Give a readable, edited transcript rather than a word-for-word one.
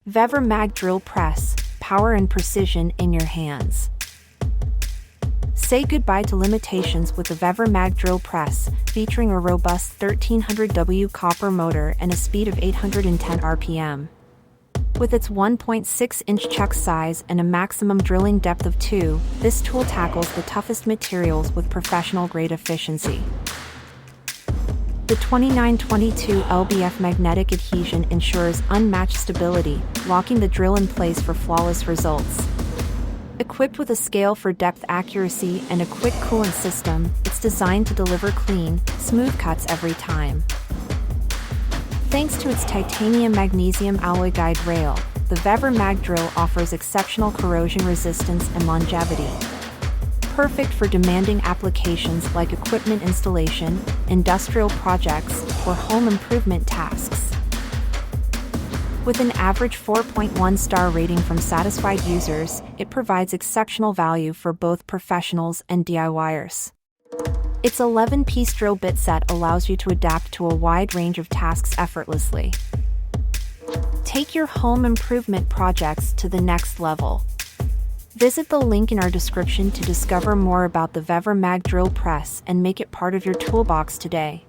VEVOR Mag Drill Press, power and precision in your hands. Say goodbye to limitations with the VEVOR Mag Drill Press, featuring a robust 1300W copper motor and a speed of 810 RPM. With its 1.6-inch chuck size and a maximum drilling depth of 2, this tool tackles the toughest materials with professional-grade efficiency. The 2922 LBF magnetic adhesion ensures unmatched stability, locking the drill in place for flawless results. Equipped with a scale for depth accuracy and a quick coolant system, it's designed to deliver clean, smooth cuts every time. Thanks to its titanium magnesium alloy guide rail, the VEVOR Mag Drill offers exceptional corrosion resistance and longevity. Perfect for demanding applications like equipment installation, industrial projects, or home improvement tasks. With an average 4.1-star rating from satisfied users, it provides exceptional value for both professionals and DIYers. Its 11-piece drill bit set allows you to adapt to a wide range of tasks effortlessly. Take your home improvement projects to the next level. Visit the link in our description to discover more about the VEVOR Mag Drill Press and make it part of your toolbox today.